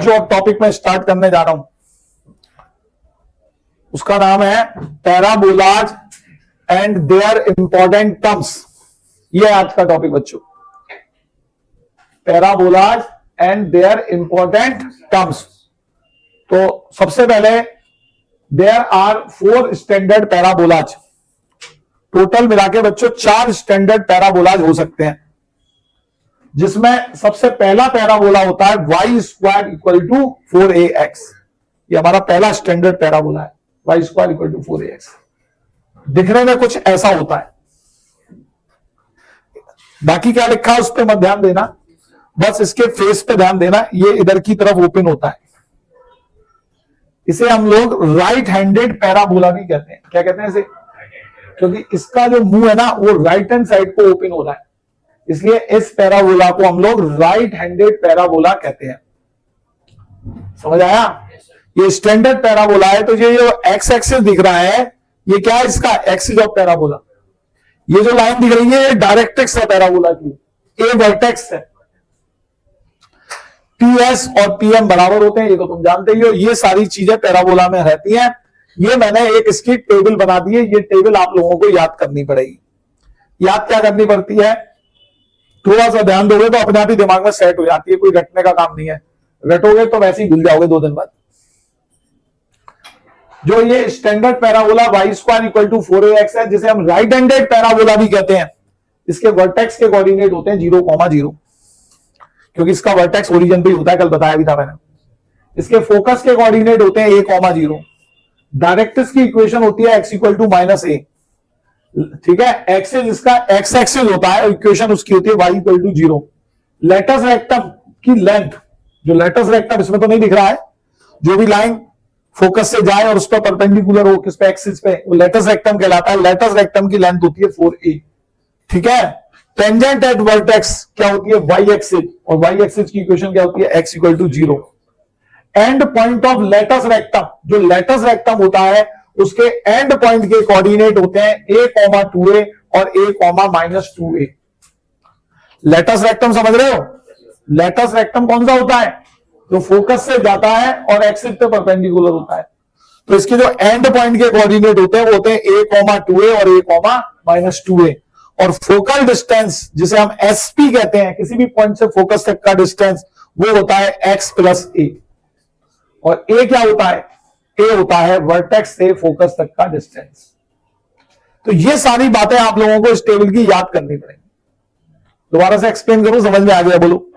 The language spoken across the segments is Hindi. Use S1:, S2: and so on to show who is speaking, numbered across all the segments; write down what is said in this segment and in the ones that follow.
S1: आज जो टॉपिक मैं स्टार्ट करने जा रहा हूं उसका नाम है parabolas and their important terms. ये है आज का टॉपिक बच्चों, parabolas and their important terms. तो सबसे पहले there are 4 standard parabolas. Total मिला के बच्चों 4 स्टैंडर्ड पैराबोलाज हो सकते हैं, जिसमें सबसे पहला पैराबोला होता है y² = 4ax। ये हमारा पहला स्टैंडर्ड पैराबोला है, y² = 4ax। दिखने में कुछ ऐसा होता है, बाकी क्या लिखा है उस पर मत ध्यान देना, बस इसके फेस पे ध्यान देना। ये इधर की तरफ ओपन होता है, इसे हम लोग राइट हैंडेड पैराबोला भी कहते हैं। क्या कहते हैं इसे? क्योंकि इसका जो मुंह है ना वो राइट हैंड साइड को ओपन हो रहा है, इसलिए इस पैराबोला को हम लोग राइट हैंडेड पैराबोला कहते हैं। समझ आया? ये स्टैंडर्ड पैराबोला है। तो ये जो एक्स एक्सिस दिख रहा है ये क्या है? इसका एक्सिस ऑफ पैराबोला। ये जो लाइन दिख रही है ये डायरेक्ट्रिक्स है पैराबोला की, ए वर्टेक्स है। पीएस और पीएम बराबर होते हैं, ये तो तुम जानते ही हो। ये सारी चीजें पैराबोला में रहती हैं। ये मैंने एक इसकी टेबल बना दी है, ये टेबल आप लोगों को याद करनी पड़ेगी। याद क्या करनी पड़ती है? थोड़ा सा ध्यान दोगे तो अपने आप ही दिमाग में सेट हो जाती है, कोई रटने का काम नहीं है। रटोगे तो वैसे ही भूल जाओगे 2 दिन बाद। जो ये स्टैंडर्ड पैराबोला y² = 4ax है, जिसे हम राइट हैंडेड पैराबोला भी कहते हैं, इसके वर्टेक्स के कोऑर्डिनेट होते हैं 0,0, क्योंकि इसका वर्टेक्स ओरिजिन पे ही होता है, कल बताया भी था मैंने। इसके फोकस के कोऑर्डिनेट होते हैं 1,0। डायरेक्ट्रिक्स की इक्वेशन होती है x = -a। ठीक है, एक्सिस इसका x एक्सिस होता है, इक्वेशन उसकी होती है y = 0। लेटस रेक्टम की लेंथ, जो लेटस रेक्टम इसमें तो नहीं दिख रहा है, जो भी लाइन फोकस से जाए और उस पर परपेंडिकुलर हो किस पे? एक्सिस पे, वो लेटस रेक्टम कहलाता है। लेटस रेक्टम की लेंथ होती है 4a। ठीक है, टेंजेंट एट वर्टेक्स क्या होती है? y एक्सिस, और y एक्सिस की इक्वेशन क्या होती है? x = 0। End point of latus rectum, जो लेटस रेक्टम होता है उसके एंड पॉइंट के कोऑर्डिनेट होते हैं a, 2a और a, -2a। लेटस रेक्टम समझ रहे हो? लेटस रेक्टम कौन सा होता है? जो फोकस से जाता है और एक्सिस पे परपेंडिकुलर होता है। तो इसके जो एंड पॉइंट के कोऑर्डिनेट होते हैं वो होते हैं a, 2a और a, -2a। और फोकल डिस्टेंस जिसे हम SP कहते हैं, किसी भी पॉइंट से फोकस तक का डिस्टेंस, वो होता है x + a। और a क्या होता है? a होता है वर्टेक्स से फोकस तक का डिस्टेंस। तो ये सारी बातें आप लोगों को इस टेबल की याद करनी पड़ेगी। दोबारा से एक्सप्लेन करूं, समझ में आ गया? बोलो।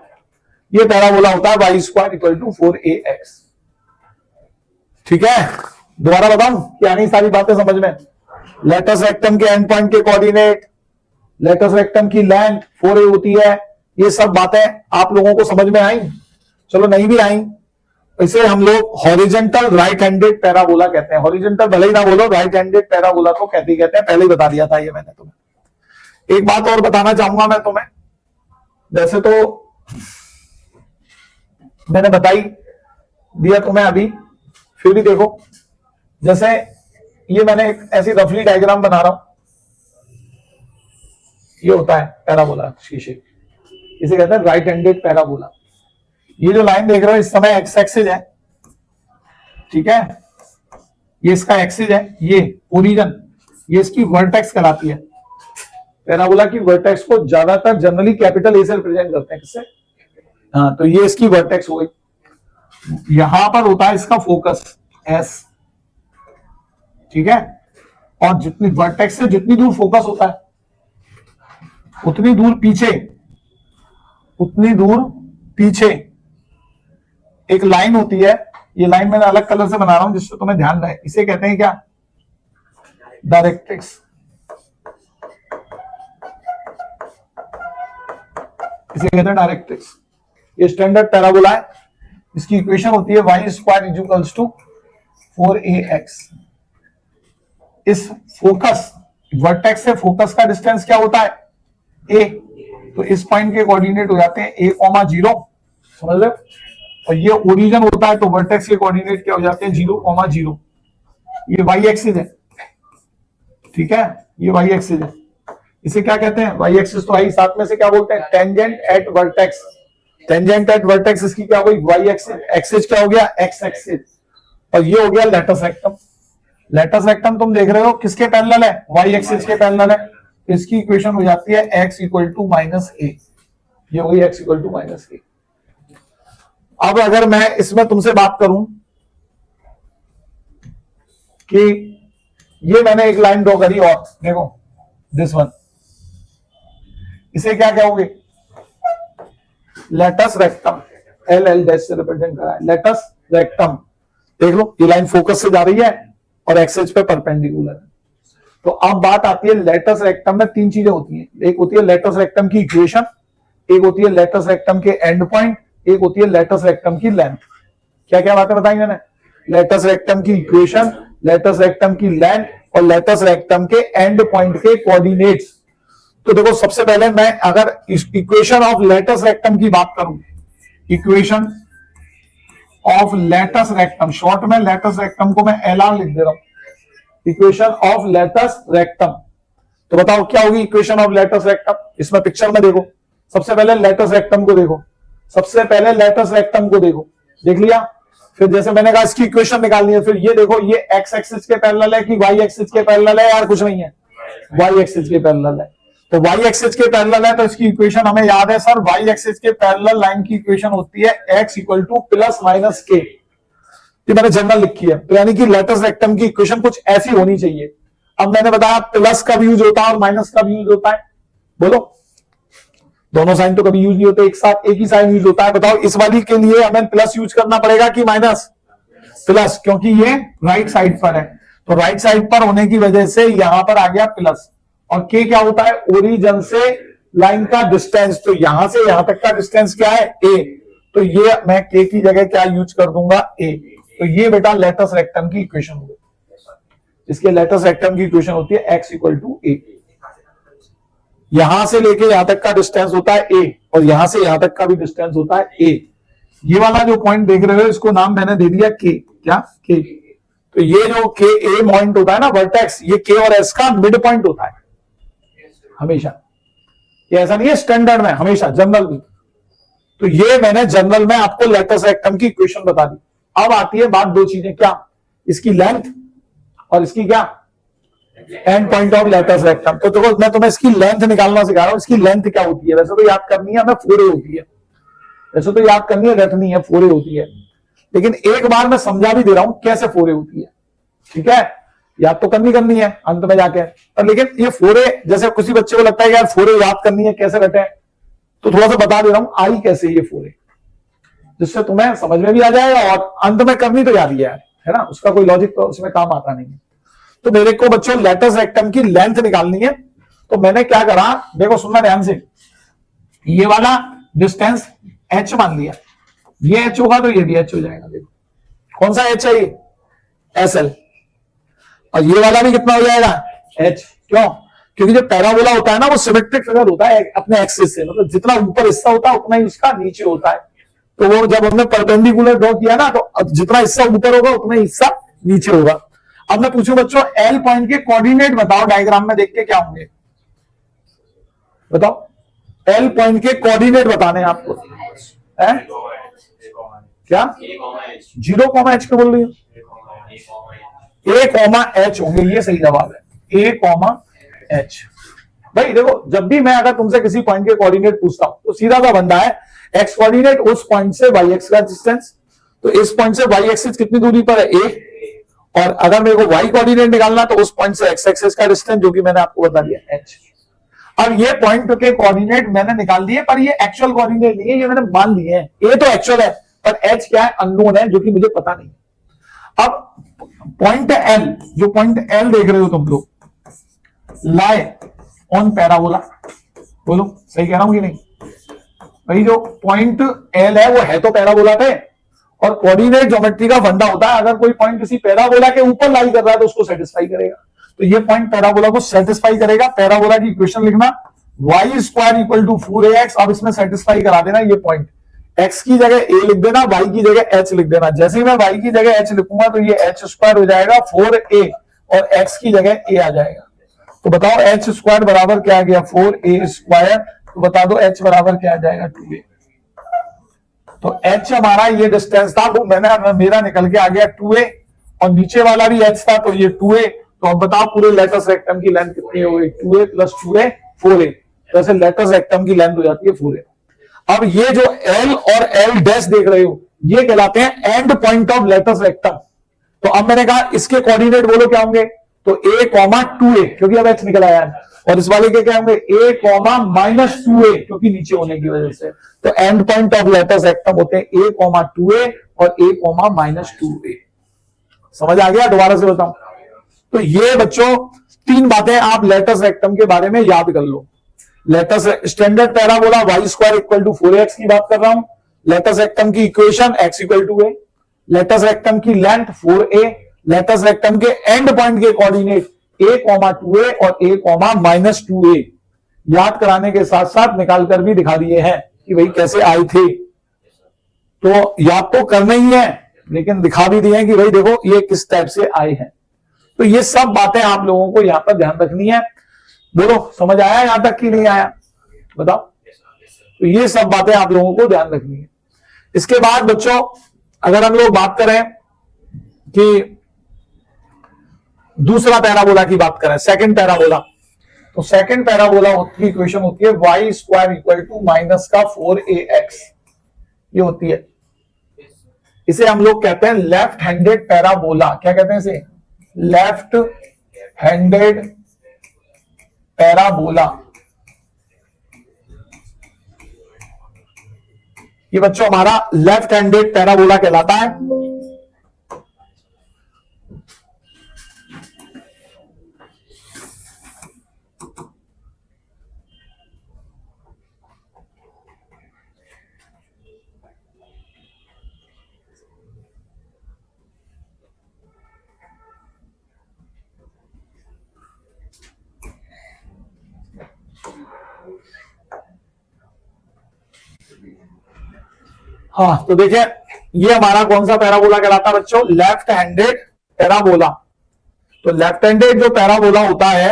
S1: ये पैराबोला होता है y² = 4ax। ठीक है, दोबारा बताऊं कि आनी सारी बातें समझ में? लेटस रेक्टम के एंड पॉइंट के कोऑर्डिनेट, लेटस रेक्टम की लेंथ 4a होती है, ये सब बातें आप लोगों को समझ में आई? चलो नहीं भी आई, इसे हम लोग हॉरिजॉन्टल राइट हैंडेड पैराबोला कहते हैं। हॉरिजॉन्टल भले ही ना बोलो, राइट हैंडेड पैराबोला तो कहते हैं, पहले ही बता दिया था ये मैंने तुम्हें। एक बात और बताना चाहूंगा मैं तुम्हें, जैसे तो मैंने बताई दिया तुम्हें अभी, फिर भी देखो। जैसे ये मैंने एक ऐसी रफली डायग्राम बना रहा हूं, ये होता है पैराबोला शीशे, इसे कहते हैं राइट हैंडेड पैराबोला। ये जो लाइन देख रहे हो इस समय एक्स एक्सिस है, ठीक है, ये इसका एक्सिस है, ये ओरिजिन, ये इसकी वर्टेक्स कहलाती है। पैराबोला की वर्टेक्स को ज्यादातर जनरली कैपिटल ए से रिप्रेजेंट करते हैं। किससे? हाँ, तो ये इसकी वर्टेक्स हो गई। यहां पर होता है इसका फोकस S, ठीक है, और जितनी वर्टेक्स से जितनी दूर फोकस होता है उतनी दूर पीछे एक लाइन होती है। ये लाइन मैंने अलग कलर से बना रहा हूं जिससे तुम्हें ध्यान रहे। इसे कहते हैं क्या? डायरेक्ट्रिक्स। इसे कहते हैं डायरेक्ट्रिक्स। ये स्टैंडर्ड पैराबोला है, इसकी इक्वेशन होती है y² = 4ax। इस फोकस वर्टेक्स से फोकस का डिस्टेंस क्या होता है? a। तो इस पॉइंट के कोऑर्डिनेट हो जाते हैं a, 0, समझ रहे हो? और ये ओरिजिन होता है, तो वर्टेक्स के कोऑर्डिनेट क्या हो जाते हैं? 0,0। ये y एक्सिस है, ठीक है, ये y एक्सिस है। इसे क्या कहते हैं? y एक्सिस तो आई, साथ में से क्या बोलते हैं? Tangent at vertex. Tangent at vertex इसकी क्या हो गई वाई एक्सिस, एक्सिस क्या हो गया एक्स एक्सिस, और ये हो गया लेटस रेक्टम। लेटस रेक्टम तुम देख रहे हो किसके पैरेलल है, वाई एक्सिस के पैरेलल है। इसकी इक्वेशन हो जाती है x इक्वल टू माइनस ए, ये हो गई x इक्वल टू माइनस ए। अब अगर मैं इसमें तुमसे बात करूं कि ये मैंने एक लाइन ड्रॉ करी और देखो दिस वन, इसे क्या कहोगे, latus rectum, L L dash से रिप्रेजेंट करा है, लेटस रेक्टम। देख लो ये लाइन फोकस से जा रही है और एक्सिस पे परपेंडिकुलर है। तो अब बात आती है लेटस रेक्टम में तीन चीजें होती हैं, एक होती है लेटस रेक्टम की इक्वेशन, एक होती है लेटस रेक्टम के एंड पॉइंट, एक होती है लेटस रेक्टम की लेंथ। क्या क्या बातें बताई मैंने, लेटस रेक्टम की इक्वेशन, लेटस रेक्टम की लेंथ और लेटस रेक्टम के एंड पॉइंट के कोऑर्डिनेट्स। तो देखो सबसे पहले मैं अगर इक्वेशन ऑफ लेटस रेक्टम की बात करूं, equation of latus rectum, short में लेटस रेक्टम को मैं एलआर लिख दे रहा हूं, इक्वेशन ऑफ लेटस रेक्टम। तो बताओ क्या होगी इक्वेशन ऑफ लेटस रेक्टम, इसमें पिक्चर में देखो, सबसे पहले लेटस रेक्टम को देखो, सबसे पहले लेटस रेक्टम को देखो, देख लिया। फिर जैसे मैंने कहा इसकी इक्वेशन निकालनी है, फिर ये देखो ये एक्स एक्सिस के पैरेलल है कि वाई एक्सिस के पैरेलल है, यार कुछ नहीं है, वाई एक्सिस के पैरेलल है। तो वाई एक्सिस के पैरेलल है तो इसकी इक्वेशन हमें याद है सर, वाई एक्सिस के पैरेलल लाइन की इक्वेशन होती है x equal two plus minus के, ये मैंने जनरल लिखी है। तो यानी कि लेटस रेक्टम की इक्वेशन कुछ ऐसी होनी चाहिए। अब मैंने बताया प्लस का भी यूज होता है और माइनस का भी यूज होता है, बोलो दोनों साइन तो कभी यूज नहीं होते एक साथ, एक ही साइन यूज होता है। बताओ इस वाली के लिए हमें प्लस यूज करना पड़ेगा कि माइनस, प्लस, क्योंकि ये राइट साइड पर है। तो राइट साइड पर होने की वजह से यहां पर आ गया प्लस, और के क्या होता है, ओरिजिन से लाइन का डिस्टेंस, तो यहां से यहां तक का डिस्टेंस क्या है ए, तो ये मैं के की जगह क्या यूज कर दूंगा ए। तो ये बेटा लेटस रेक्टम की इक्वेशन होगी, इसके लेटस रेक्टम की इक्वेशन होती है x इक्वल टू ए। यहां से लेके यहां तक का डिस्टेंस होता है ए और यहां से यहां तक का भी डिस्टेंस होता है ए। ये वाला जो पॉइंट देख रहे हो इसको नाम मैंने दे दिया के, क्या के। तो ये जो के ए पॉइंट होता है ना वर्टेक्स, ये के और एस का मिड पॉइंट होता है हमेशा, ये ऐसा नहीं है स्टैंडर्ड में, हमेशा जनरल भी। तो ये मैंने जनरल में आपको लेटस रेक्टम की इक्वेशन बता दी। अब आती है बात दो चीजें, क्या, इसकी लेंथ और इसकी क्या end point of latus rectum. तो देखो मैं तुम्हें इसकी लेंथ निकालना सिखा रहा हूं, इसकी लेंथ क्या होती है, वैसे तो याद करनी है हमें, 4a होती है, वैसे तो याद करनी है, रटनी है, 4a होती है, लेकिन एक बार मैं समझा भी दे रहा हूं कैसे 4a होती है, ठीक है, याद तो करनी है अंत में जाके। पर लेकिन ये 4a, जैसे किसी बच्चे को लगता है यार 4a याद करनी है कैसे रटे, तो थोड़ा सा बता दे रहा हूं आई कैसे ये 4a, जिससे तुम्हें समझ में भी आ जाएगा और अंत में करनी तो याद ही है ना, उसका कोई लॉजिक तो उसमें काम आता नहीं है। तो मेरे को बच्चों लेटस रेक्टम की लेंथ निकालनी है, तो मैंने क्या करा, देखो सुनना ध्यान से, ये वाला डिस्टेंस h मान लिया, ये h होगा तो ये भी h हो जाएगा। देखो कौन सा h है ये, SL, और ये वाला भी कितना हो जाएगा h, क्यों, क्योंकि जो पैराबोला होता है ना वो सिमेट्रिक फिगर होता है अपने एक्सिस से, मतलब जितना ऊपर हिस्सा होता है उतना ही उसका नीचे होता है। तो वो जब हमने परपेंडिकुलर ड्रॉ किया ना, तो जितना हिस्सा ऊपर होगा उतना ही हिस्सा नीचे होगा। अब मैं पूछूं बच्चों एल पॉइंट के कोऑर्डिनेट बताओ, डायग्राम में देख के क्या होंगे, बताओ एल पॉइंट के कोऑर्डिनेट बताने हैं आपको, है क्या 0,h क्यों बोल रही हो, A,H होंगे, ये सही जवाब है A,H। भाई देखो जब भी मैं अगर तुमसे किसी पॉइंट के कोऑर्डिनेट पूछता हूं तो सीधा सा बनता है x कोऑर्डिनेट उस पॉइंट से y का डिस्टेंस, तो इस पॉइंट से y एक्सिस कितनी दूरी पर है a, और अगर मेरे को y कोऑर्डिनेट निकालना तो उस पॉइंट से x एक्सिस का डिस्टेंस, जो कि मैंने आपको बता दिया h। अब ये पॉइंट के कोऑर्डिनेट मैंने निकाल दिए, पर ये एक्चुअल कोऑर्डिनेट नहीं है, ये मैंने मान लिए हैं, a तो एक्चुअल है पर h क्या है अननोन है, जो कि मुझे पता नहीं। अब पॉइंट l, जो पॉइंट l देख रहे हो तुम लोग, लाई ऑन पैराबोला, बोलो सही कह रहा हूं कि नहीं, भाई जो पॉइंट L है वो है तो पैराबोला पे, और कोऑर्डिनेट ज्योमेट्री का फंडा होता है अगर कोई पॉइंट किसी पैराबोला के ऊपर लाई कर रहा है तो उसको सेटिस्फाई करेगा, तो ये पॉइंट पैराबोला को सेटिस्फाई करेगा। पैराबोला की इक्वेशन लिखना y square equal to 4ax, अब इसमें सेटिस्फाई करा देना ये पॉइंट, x की जगह a लिख देना, y की जगह h लिख देना। जैसे ही मैं y की जगह h लिखूंगा तो ये h स्क्वायर हो जाएगा 4a और x की जगह a आ जाएगा। तो बताओ h स्क्वायर बराबर क्या आ गया 4a स्क्वायर, तो बता दो h बराबर क्या आ जाएगा 2a। तो h हमारा ये डिस्टेंस था, तो मेरा निकल के आ गया 2a, और नीचे वाला भी h था, तो ये 2a। तो अब बताओ पूरे लेटस रेक्टम की लेंथ कितनी हो गई? 2a plus 2a 4a। जैसे लेटस रेक्टम की लेंथ हो जाती है 4a। अब ये जो l और l डैश देख रहे हो, ये कहलाते हैं end point of latus rectum. तो अब मैंने कहा इसके कोऑर्डिनेट बोलो क्या होंगे? तो a, 2a, क्योंकि अब h निकल आया है। और इस वाले के क्या होंगे? a, -2a, क्योंकि नीचे होने की वजह से। तो end point of latus rectum होते हैं a, 2a और a, -2a। समझ आ गया? दोबारा से बताऊं तो ये बच्चों तीन बातें आप लेटस रेक्टम के बारे में याद कर लो। Latus standard parabola y square equal to 4ax की बात कर रहा हूं। लेटस रेक्टम की equation x equal to a। Latus rectum की लेंथ 4a। लेटस रेक्टम के एंड पॉइंट के कोऑर्डिनेट a, 2a और a, -2a याद कराने के साथ साथ निकाल कर भी दिखा दिए हैं कि भाई कैसे आए थे। तो याद तो करना ही है, लेकिन दिखा भी दिए हैं कि भाई देखो ये किस टाइप से आए हैं। तो ये सब बातें आप लोगों को यहां पर ध्यान रखनी है। बोलो समझ आया यहां तक कि नहीं आया? बताओ। तो ये सब बातें आप लोगों को ध्यान रखनी है। इसके बाद बच्चों अगर हम लोग बात करें कि दूसरा पैराबोला की बात करें, सेकंड पैराबोला, तो सेकंड पैराबोला की इक्वेशन होती है y square equal to minus का 4ax। ये होती है, इसे हम लोग कहते हैं लेफ्ट हैंडेड पैराबोला। क्या कहते हैं इसे? Left handed parabola. ये बच्चों हमारा लेफ्ट हैंडेड पैराबोला कहलाता है। हाँ तो देखिए ये हमारा कौन सा पैराबोला कहलाता है बच्चों? Left handed parabola. तो लेफ्ट हैंडेड जो पैराबोला होता है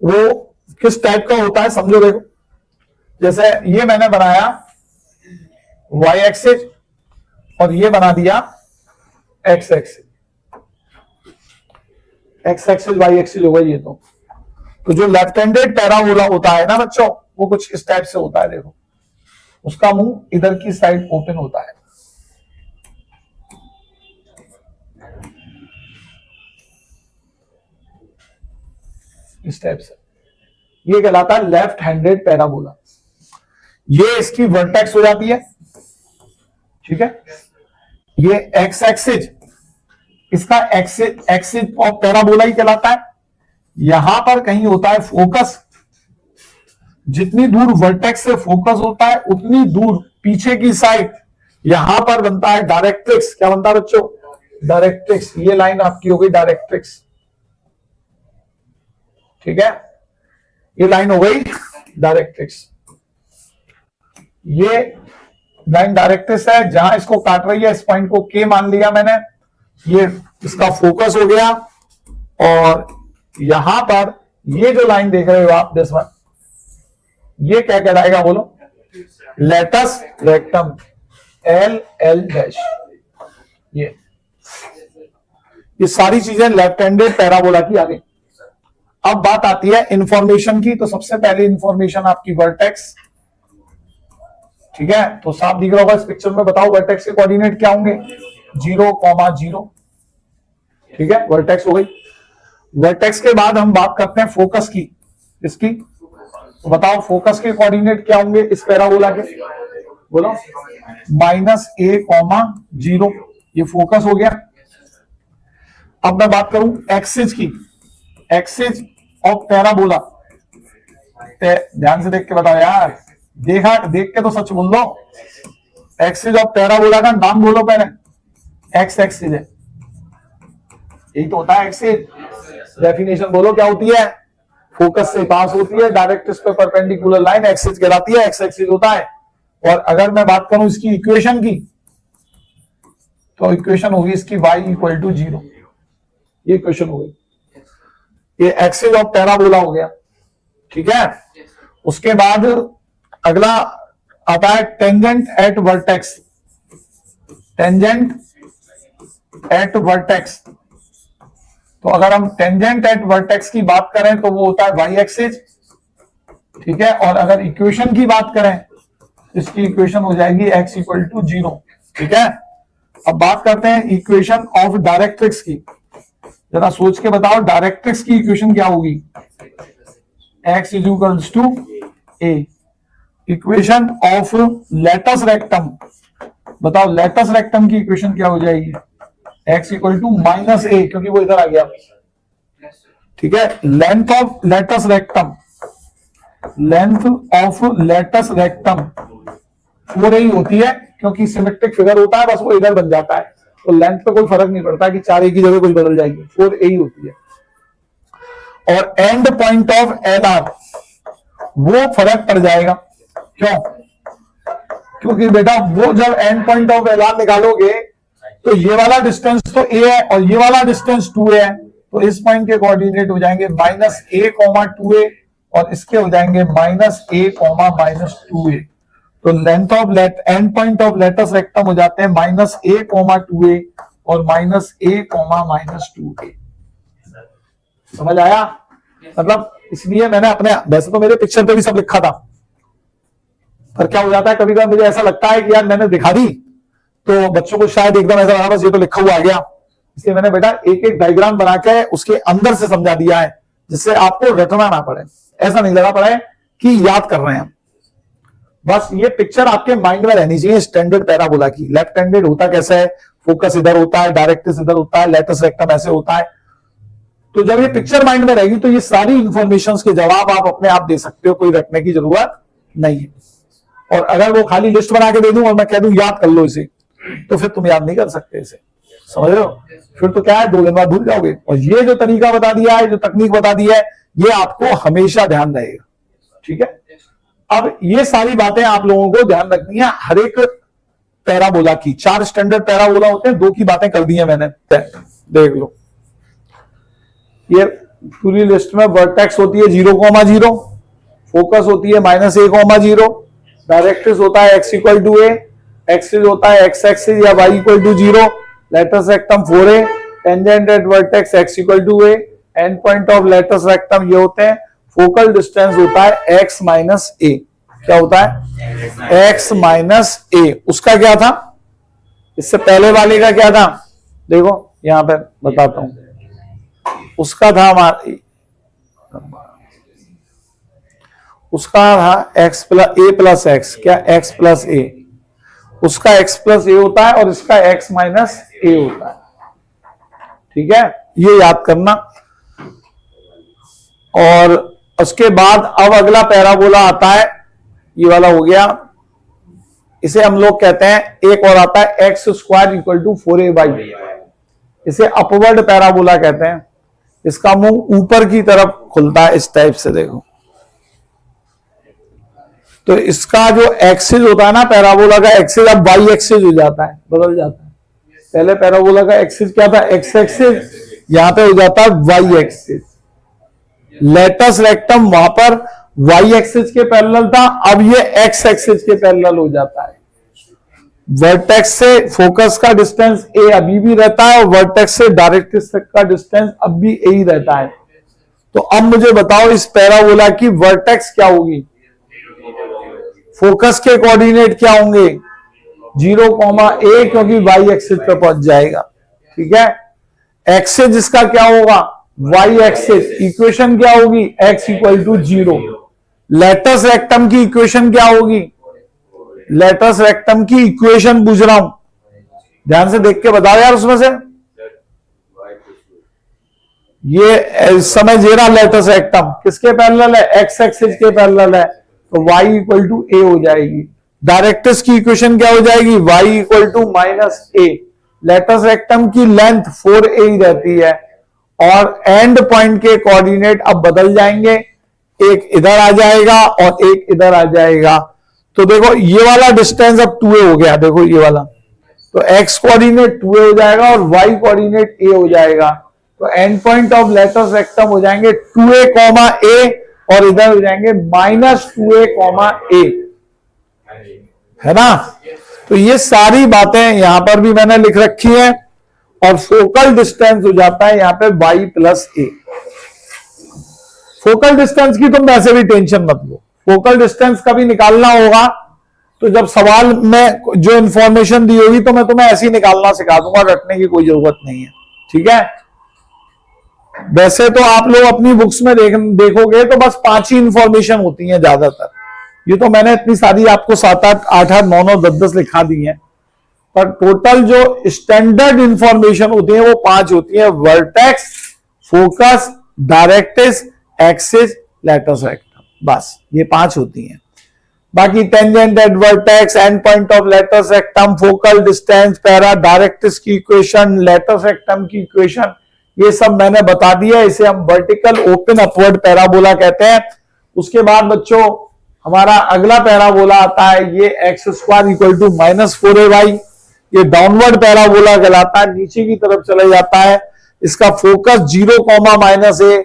S1: वो किस टाइप का होता है समझो। देखो जैसे ये मैंने बनाया y एक्सिस और ये बना दिया x axis. x axis y axis होगा ये। तो जो लेफ्ट हैंडेड पैराबोला होता है ना बच्चों, वो कुछ इस टाइप से होता है। देखो उसका मुंह इधर की साइड ओपन होता है, इस टाइप से। ये कहलाता है लेफ्ट हैंडेड पैराबोला। ये इसकी वर्टेक्स हो जाती है, ठीक है। ये एक्स एक्सिस, इसका एक्सिस ऑफ पैराबोला ही कहलाता है। यहां पर कहीं होता है फोकस। जितनी दूर वर्टेक्स से फोकस होता है उतनी दूर पीछे की साइड यहां पर बनता है डायरेक्ट्रिक्स। क्या बनता है बच्चों? डायरेक्ट्रिक्स। ये लाइन आपकी हो गई डायरेक्ट्रिक्स, ठीक है। ये लाइन हो गई डायरेक्ट्रिक्स। ये लाइन डायरेक्ट्रिक्स है, जहां इसको काट रही है इस पॉइंट को के मान लिया मैंने। ये इसका फोकस हो गया। और यहां पर ये जो लाइन देख रहे हो आप, दिस वन, ये क्या कहलाएगा बोलो? Latus rectum, L L dash. ये सारी चीजें लेफ्ट हैंडेड पैराबोला की आ गई। अब बात आती है इंफॉर्मेशन की। तो सबसे पहले इंफॉर्मेशन आपकी वर्टेक्स, ठीक है। तो साफ दिख रहा होगा इस पिक्चर में। बताओ वर्टेक्स के कोऑर्डिनेट क्या होंगे? 0,0, ठीक है। वर्टेक्स हो गई। वर्टेक्स के बाद हम बात करते हैं फोकस की। इसकी तो बताओ फोकस के कोऑर्डिनेट क्या होंगे इस पैराबोला के? बोलो -a,0। ये फोकस हो गया। अब मैं बात करूं एक्सिस की। एक्सिस ऑफ पैराबोला, ध्यान से देख के बताओ यार, देख के तो सच बोल लो। एक्सिस ऑफ पैराबोला का नाम बोलो पहले। एक्स एक्सिस है, यही तो होता है एक्सिस। डेफिनेशन बोलो क्या होती है? फोकस से पास होती है, डायरेक्ट इस पे परपेंडिकुलर लाइन एक्सिस कहलाती है, एक्स एक्सिस होता है। और अगर मैं बात करूं इसकी इक्वेशन की, तो इक्वेशन होगी इसकी y इक्वल टू 0। ये इक्वेशन हो गई। ये एक्सिस ऑफ पैराबोला हो गया, ठीक है। उसके बाद अगला आता है tangent at vertex, tangent at vertex. तो अगर हम टेंजेंट एट वर्टेक्स की बात करें तो वो होता है वाई एक्सिस, ठीक है। और अगर इक्वेशन की बात करें, इसकी इक्वेशन हो जाएगी एक्स इक्वल टू 0, ठीक है। अब बात करते हैं इक्वेशन ऑफ डायरेक्ट्रिक्स की। जरा सोच के बताओ डायरेक्ट्रिक्स की इक्वेशन क्या होगी। X is equals to a. Equation of latus rectum, बताओ लेटस रेक्टम की इक्वेशन क्या हो जाएगी। X equal to minus a, क्योंकि वो इधर आ गया, ठीक है। Length of latus rectum, length of latus rectum 4a होती है, क्योंकि सिमेट्रिक फिगर होता है, बस वो इधर बन जाता है, तो लेंथ पे कोई फर्क नहीं पड़ता कि 4a की जगह कुछ बदल जाएगी, 4a होती है। और and point of L R, वो फर्क पड़ जाएगा। क्यों? क्योंकि बेटा वो जब and point of L R निकालोगे तो ये वाला डिस्टेंस तो a है और ये वाला डिस्टेंस 2a है, तो इस पॉइंट के कोऑर्डिनेट हो जाएंगे -a, 2a और इसके हो जाएंगे -a, -2a। तो length of end point of latus rectum हो जाते हैं -a, 2a और -a, -2a। समझ आया? मतलब इसलिए मैंने अपने, वैसे तो मेरे पिक्चर पे भी सब लिखा था, पर क्या हो जाता है कभी कभी मुझे ऐसा लगता है कि यार मैंने दिखा दी तो बच्चों को शायद एकदम ऐसा लगा बस ये तो लिखा हुआ आ गया, इसलिए मैंने बेटा एक एक डायग्राम बना के उसके अंदर से समझा दिया है, जिससे आपको रटना ना पड़े, ऐसा नहीं लगा पड़े कि याद कर रहे हैं। बस ये पिक्चर आपके माइंड में रहनी चाहिए स्टैंडर्ड पैराबोला की। लेफ्ट हैंडेड होता कैसे है, फोकस इधर होता है, डायरेक्ट्रिक्स इधर होता है, लेटस रेक्टम ऐसे होता है। तो जब ये पिक्चर माइंड में रहेगी तो ये सारी इंफॉर्मेशन के जवाब आप अपने आप दे सकते हो, कोई रटने की जरूरत नहीं है। और अगर वो खाली लिस्ट बना के दे दूं और मैं कह दूं याद कर लो इसे, तो फिर तुम याद नहीं कर सकते इसे, समझ रहे हो? फिर तो क्या है, 2 दिन बाद भूल जाओगे। और ये जो तरीका बता दिया है, जो तकनीक बता दी है, ये आपको हमेशा ध्यान रहेगा, ठीक है। अब ये सारी बातें आप लोगों को ध्यान रखनी है हर एक पैराबोला की। 4 स्टैंडर्ड पैराबोला होते हैं, 2 की बातें कर दी है मैंने, देख लो। ये पूरी लिस्ट में वर्टेक्स होती है 0,0, फोकस होती है -a, 0, डायरेक्ट्रिक्स होता है x equal to a, axis होता है x एक्सिस या y equal to 0, latus rectum 4a, tangent at vertex x equal to a, end point of latus rectum ये होते हैं, फोकल डिस्टेंस होता है x माइनस a। क्या होता है? x minus a। उसका क्या था, इससे पहले वाले का क्या था, देखो यहां पे बताता हूं। उसका था उसका था x प्लस x, क्या x प्लस a, उसका x प्लस a होता है और इसका x माइनस a होता है, ठीक है, ये याद करना। और उसके बाद अब अगला पैराबोला आता है, ये वाला हो गया, इसे हम लोग कहते हैं, एक और आता है x square equal to 4ay, इसे अपवर्ड पैराबोला कहते हैं। इसका मुंह ऊपर की तरफ खुलता है इस टाइप से, देखो। तो इसका जो एक्सिस होता है ना पैराबोला का, एक्सिस अब वाई एक्सिस हो जाता है, बदल जाता है। पहले पैराबोला का एक्सिस क्या था, एक्स एक्सिस, यहां पे हो जाता है वाई एक्सिस। लेटस रेक्टम वहां पर वाई एक्सिस के पैरेलल था, अब ये एक्स एक्सिस के पैरेलल हो जाता है। वर्टेक्स से फोकस का डिस्टेंस ए अभी भी रहता है और वर्टेक्स से डायरेक्ट्रिक्स तक का डिस्टेंस अब भी ए ही रहता है। तो अब मुझे बताओ इस पैराबोला की वर्टेक्स क्या होगी, फोकस के कोऑर्डिनेट क्या होंगे, 0,a, क्योंकि वाई एक्सिस पे पहुंच जाएगा, ठीक है। एक्सिस इसका क्या होगा, वाई एक्सिस। इक्वेशन क्या होगी, x equal to 0। Latus rectum की इक्वेशन क्या होगी, लेटस रेक्टम की इक्वेशन पूछ रहा हूं, ध्यान से देख के बताओ यार। उसमें से ये इस समय जेरा लेटस रेक्टम किसके पैरेलल है, एक्स एक्सिस के पैरेलल है, तो y इक्वल टू a हो जाएगी। डायरेक्ट्रिक्स की इक्वेशन क्या हो जाएगी, y equal to -a। Latus rectum की लेंथ 4a ही रहती है और एंड पॉइंट के कोऑर्डिनेट अब बदल जाएंगे, एक इधर आ जाएगा और एक इधर आ जाएगा। तो देखो ये वाला डिस्टेंस अब 2a हो गया, देखो ये वाला, तो x कोऑर्डिनेट 2a हो जाएगा और y कोऑर्डिनेट a हो जाएगा। तो end point of latus rectum हो जाएंगे 2a, a और इधर हो जाएंगे -2a, a। है ना। तो ये सारी बातें यहां पर भी मैंने लिख रखी है, और फोकल डिस्टेंस हो जाता है यहां पे y प्लस ए। फोकल डिस्टेंस की तुम वैसे भी टेंशन मत लो, फोकल डिस्टेंस कभी निकालना होगा तो जब सवाल में जो इंफॉर्मेशन दी होगी तो मैं तुम्हें ऐसे ही निकालना सिखा दूंगा, रटने की कोई जरूरत नहीं है, ठीक है। वैसे तो आप लोग अपनी बुक्स में देखोगे तो बस 5 ही इंफॉर्मेशन होती हैं ज्यादातर। ये तो मैंने इतनी सारी आपको 7, 8, 8, 8, 9, 9, 10, 10 लिखा दी है, पर टोटल जो स्टैंडर्ड इंफॉर्मेशन होती है वो 5 होती है: vertex, focus, directrix, axis, latus rectum. बस ये 5 होती हैं। बाकी tangent at vertex, end point of latus rectum, focal distance, para, directrix की इक्वेशन, लेटस रेक्टम की इक्वेशन, ये सब मैंने बता दिया। इसे हम वर्टिकल ओपन अपवर्ड पैराबोला कहते हैं। उसके बाद बच्चों हमारा अगला पैराबोला आता है, ये x square equal to -4ay। ये डाउनवर्ड पैराबोला कहलाता है, नीचे की तरफ चले जाता है। इसका focus 0, -a,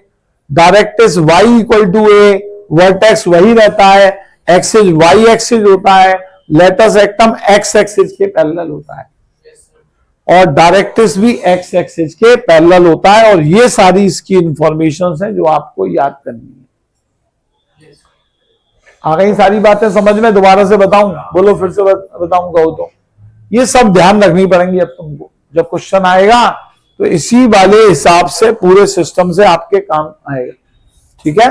S1: directrix y equal to a, vertex वही रहता है, एक्सिस y एक्सिस होता है, लेटस रेक्टम x एक्सिस के पैरेलल होता है, और डायरेक्ट्रिक्स भी x एक्सिस के पैरेलल होता है। और ये सारी इसकी इंफॉर्मेशन है जो आपको याद करनी है। आ गई सारी बातें समझ में? दोबारा से बताऊं? बोलो फिर से बताऊंगा हो तो ये सब ध्यान रखनी पड़ेंगी अब तुमको। जब क्वेश्चन आएगा तो इसी वाले हिसाब से पूरे सिस्टम से आपके काम आएगा, ठीक है।